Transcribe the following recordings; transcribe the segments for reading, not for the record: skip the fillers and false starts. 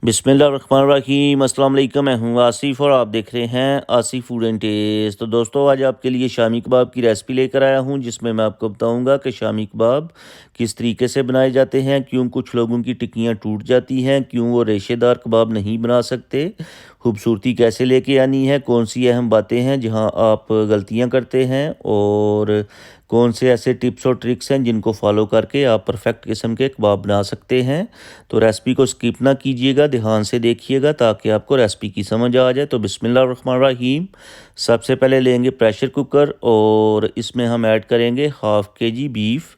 बिस्मिल्लाहिर्रहमानिर्रहीम। अस्सलाम वालेकुम। मैं हूँ आसिफ़ और आप देख रहे हैं आसिफ़ फूड एंड टेस्ट। तो दोस्तों, आज आपके लिए शामी कबाब की रेसिपी लेकर आया हूँ, जिसमें मैं आपको बताऊँगा कि शामी कबाब किस तरीके से बनाए जाते हैं, क्यों कुछ लोगों की टिक्कियाँ टूट जाती हैं, क्यों वो रेशेदार कबाब नहीं बना सकते, खूबसूरती कैसे लेके आनी है, कौन सी अहम बातें हैं जहाँ आप गलतियाँ करते हैं, और कौन से ऐसे टिप्स और ट्रिक्स हैं जिनको फॉलो करके आप परफेक्ट किस्म के कबाब बना सकते हैं। तो रेसिपी को स्किप ना कीजिएगा, ध्यान से देखिएगा ताकि आपको रेसिपी की समझ आ जाए। तो बिस्मिल्लाहिर्रहमानिर्रहीम। सबसे पहले लेंगे प्रेशर कुकर और इसमें हम ऐड करेंगे हाफ़ केजी बीफ,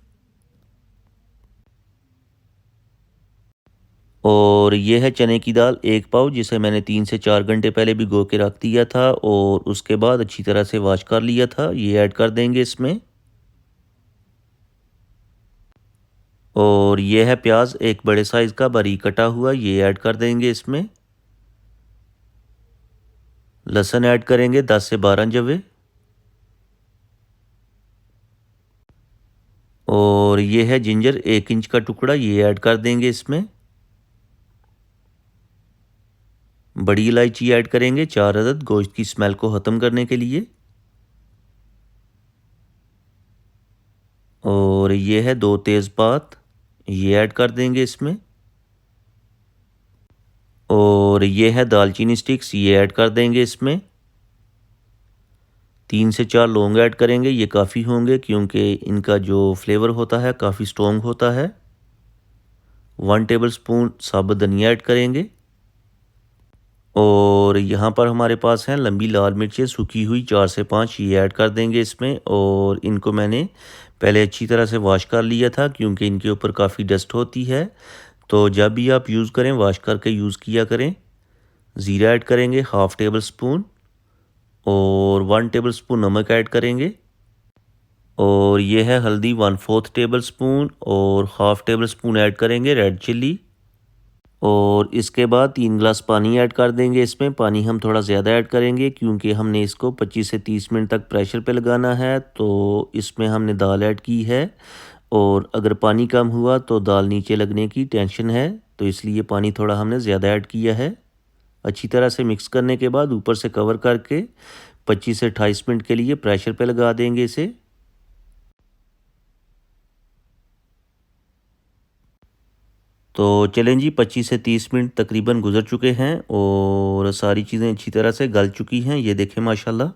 और ये है चने की दाल 1 पाव, जिसे मैंने 3 से 4 घंटे पहले भिगो के रख दिया था और उसके बाद अच्छी तरह से वॉश कर लिया था। ये ऐड कर देंगे इसमें। और ये है प्याज एक बड़े साइज़ का बारीक कटा हुआ, ये ऐड कर देंगे इसमें। लहसुन ऐड करेंगे 10 से 12 जवे, और ये है जिंजर 1 इंच का टुकड़ा, ये ऐड कर देंगे इसमें। बड़ी इलायची ऐड करेंगे 4 अदद, गोश्त की स्मेल को ख़त्म करने के लिए। और ये है 2 तेज़पात, ये ऐड कर देंगे इसमें। और ये है दालचीनी स्टिक्स, ये ऐड कर देंगे इसमें। 3 से 4 लौंग ऐड करेंगे, ये काफ़ी होंगे क्योंकि इनका जो फ्लेवर होता है काफ़ी स्ट्रॉन्ग होता है। 1 टेबलस्पून साबुत धनिया ऐड करेंगे। और यहाँ पर हमारे पास हैं लंबी लाल मिर्चें सूखी हुई 4 से 5, ये ऐड कर देंगे इसमें। और इनको मैंने पहले अच्छी तरह से वॉश कर लिया था क्योंकि इनके ऊपर काफ़ी डस्ट होती है, तो जब भी आप यूज़ करें वॉश करके यूज़ किया करें। ज़ीरा ऐड करेंगे हाफ़ टेबल स्पून, और 1 टेबल स्पून नमक ऐड करेंगे। और ये है हल्दी 1/4 टेबल स्पून, और हाफ़ टेबल स्पून ऐड करेंगे रेड चिल्ली। और इसके बाद 3 गिलास पानी ऐड कर देंगे इसमें। पानी हम थोड़ा ज़्यादा ऐड करेंगे क्योंकि हमने इसको 25 से 30 मिनट तक प्रेशर पे लगाना है, तो इसमें हमने दाल ऐड की है, और अगर पानी कम हुआ तो दाल नीचे लगने की टेंशन है, तो इसलिए पानी थोड़ा हमने ज़्यादा ऐड किया है। अच्छी तरह से मिक्स करने के बाद ऊपर से कवर करके 25 से 28 मिनट के लिए प्रेशर पे लगा देंगे इसे। तो चलें जी, 25 से 30 मिनट तकरीबन गुज़र चुके हैं और सारी चीज़ें अच्छी तरह से गल चुकी हैं, ये देखें माशाल्लाह।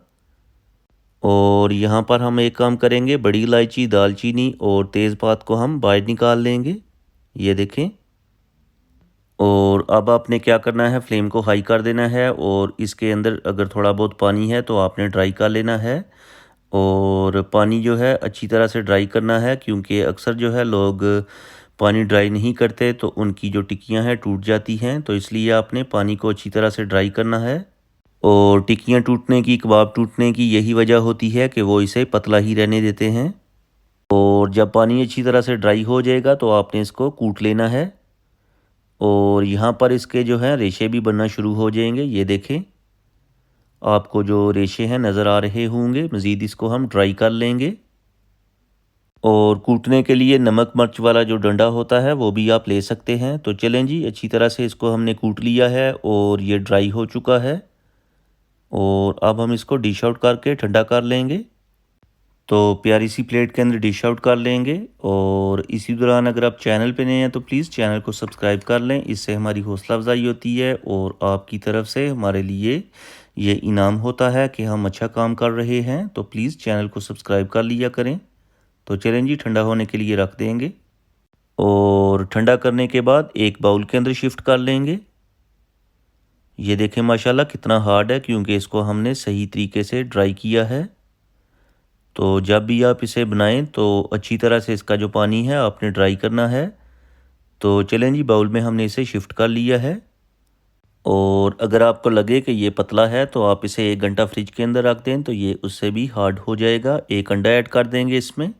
और यहाँ पर हम एक काम करेंगे, बड़ी इलायची, दालचीनी और तेज़पात को हम बाहर निकाल लेंगे, ये देखें। और अब आपने क्या करना है, फ्लेम को हाई कर देना है, और इसके अंदर अगर थोड़ा बहुत पानी है तो आपने ड्राई कर लेना है। और पानी जो है अच्छी तरह से ड्राई करना है क्योंकि अक्सर जो है लोग पानी ड्राई नहीं करते तो उनकी जो टिक्कियां हैं टूट जाती हैं, तो इसलिए आपने पानी को अच्छी तरह से ड्राई करना है। और टिक्कियां टूटने की, कबाब टूटने की यही वजह होती है कि वो इसे पतला ही रहने देते हैं। और जब पानी अच्छी तरह से ड्राई हो जाएगा तो आपने इसको कूट लेना है, और यहाँ पर इसके जो हैं रेशे भी बनना शुरू हो जाएंगे, ये देखें। आपको जो रेशे हैं नज़र आ रहे होंगे। मज़ीद इसको हम ड्राई कर लेंगे। और कूटने के लिए नमक मिर्च वाला जो डंडा होता है वो भी आप ले सकते हैं। तो चलें जी, अच्छी तरह से इसको हमने कूट लिया है और ये ड्राई हो चुका है। और अब हम इसको डिश आउट करके ठंडा कर लेंगे। तो प्यारी सी प्लेट के अंदर डिश आउट कर लेंगे। और इसी दौरान अगर आप चैनल पे नए हैं तो प्लीज़ चैनल को सब्सक्राइब कर लें, इससे हमारी हौसला अफजाई होती है और आपकी तरफ से हमारे लिए ये इनाम होता है कि हम अच्छा काम कर रहे हैं। तो प्लीज़ चैनल को सब्सक्राइब कर लिया करें। तो चलें जी, ठंडा होने के लिए रख देंगे, और ठंडा करने के बाद एक बाउल के अंदर शिफ्ट कर लेंगे। ये देखें माशाल्लाह कितना हार्ड है क्योंकि इसको हमने सही तरीके से ड्राई किया है। तो जब भी आप इसे बनाएं तो अच्छी तरह से इसका जो पानी है आपने ड्राई करना है। तो चलें जी, बाउल में हमने इसे शिफ्ट कर लिया है। और अगर आपको लगे कि ये पतला है तो आप इसे 1 घंटा फ्रिज के अंदर रख दें, तो ये उससे भी हार्ड हो जाएगा। एक अंडा ऐड कर देंगे इसमें।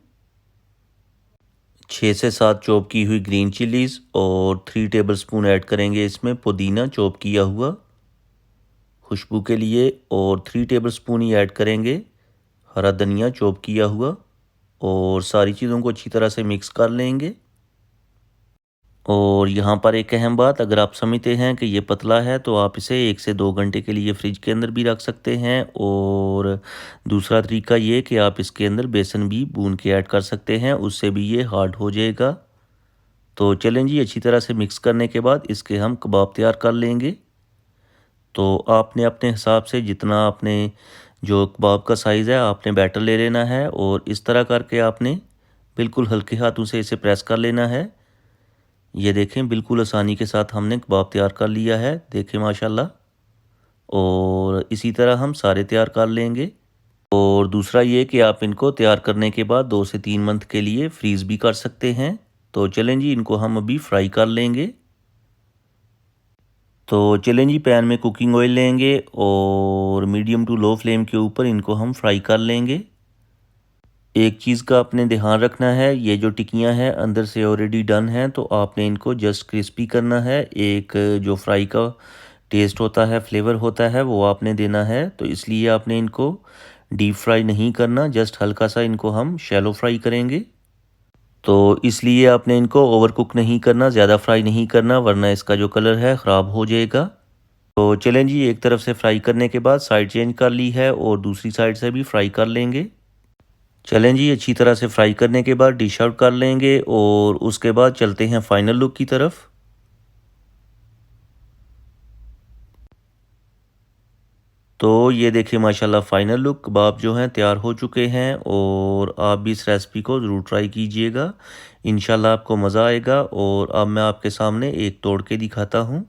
6 से 7 चॉप की हुई ग्रीन चिलीज़, और 3 टेबलस्पून ऐड करेंगे इसमें पुदीना चॉप किया हुआ खुशबू के लिए। और 3 टेबलस्पून ही ऐड करेंगे हरा धनिया चॉप किया हुआ। और सारी चीज़ों को अच्छी तरह से मिक्स कर लेंगे। और यहाँ पर एक अहम बात, अगर आप समझते हैं कि ये पतला है तो आप इसे 1 से 2 घंटे के लिए फ्रिज के अंदर भी रख सकते हैं। और दूसरा तरीका ये कि आप इसके अंदर बेसन भी भून के ऐड कर सकते हैं, उससे भी ये हार्ड हो जाएगा। तो चलें जी, अच्छी तरह से मिक्स करने के बाद इसके हम कबाब तैयार कर लेंगे। तो आपने अपने हिसाब से जितना आपने जो कबाब का साइज़ है आपने बैटर ले लेना है और इस तरह करके आपने बिल्कुल हल्के हाथों से इसे प्रेस कर लेना है। ये देखें बिल्कुल आसानी के साथ हमने कबाब तैयार कर लिया है, देखें माशाल्लाह। और इसी तरह हम सारे तैयार कर लेंगे। और दूसरा ये कि आप इनको तैयार करने के बाद 2 से 3 मंथ के लिए फ्रीज़ भी कर सकते हैं। तो चलें जी, इनको हम अभी फ्राई कर लेंगे। तो चलें जी, पैन में कुकिंग ऑयल लेंगे और मीडियम टू लो फ्लेम के ऊपर इनको हम फ्राई कर लेंगे। एक चीज़ का आपने ध्यान रखना है, ये जो टिक्कियाँ हैं अंदर से ऑलरेडी डन हैं, तो आपने इनको जस्ट क्रिस्पी करना है। एक जो फ्राई का टेस्ट होता है, फ्लेवर होता है, वो आपने देना है। तो इसलिए आपने इनको डीप फ्राई नहीं करना, जस्ट हल्का सा इनको हम शैलो फ्राई करेंगे। तो इसलिए आपने इनको ओवर कुक नहीं करना, ज़्यादा फ्राई नहीं करना, वरना इसका जो कलर है ख़राब हो जाएगा। तो चलें जी, एक तरफ से फ्राई करने के बाद साइड चेंज कर ली है और दूसरी साइड से भी फ्राई कर लेंगे। चलें जी, अच्छी तरह से फ्राई करने के बाद डिश आउट कर लेंगे और उसके बाद चलते हैं फाइनल लुक की तरफ। तो ये देखिए माशाल्लाह फाइनल लुक, कबाब जो हैं तैयार हो चुके हैं और आप भी इस रेसिपी को ज़रूर ट्राई कीजिएगा। इंशाल्लाह आपको मज़ा आएगा। और अब मैं आपके सामने एक तोड़ के दिखाता हूँ।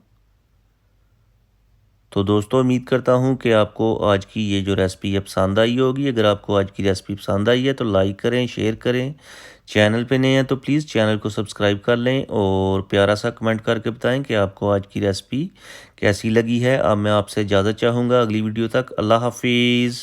तो दोस्तों, उम्मीद करता हूँ कि आपको आज की ये जो रेसिपी है पसंद आई होगी। अगर आपको आज की रेसिपी पसंद आई है तो लाइक करें, शेयर करें। चैनल पे नए हैं तो प्लीज़ चैनल को सब्सक्राइब कर लें और प्यारा सा कमेंट करके बताएं कि आपको आज की रेसिपी कैसी लगी है। अब मैं आपसे इजाज़त चाहूँगा, अगली वीडियो तक अल्लाह हाफिज़।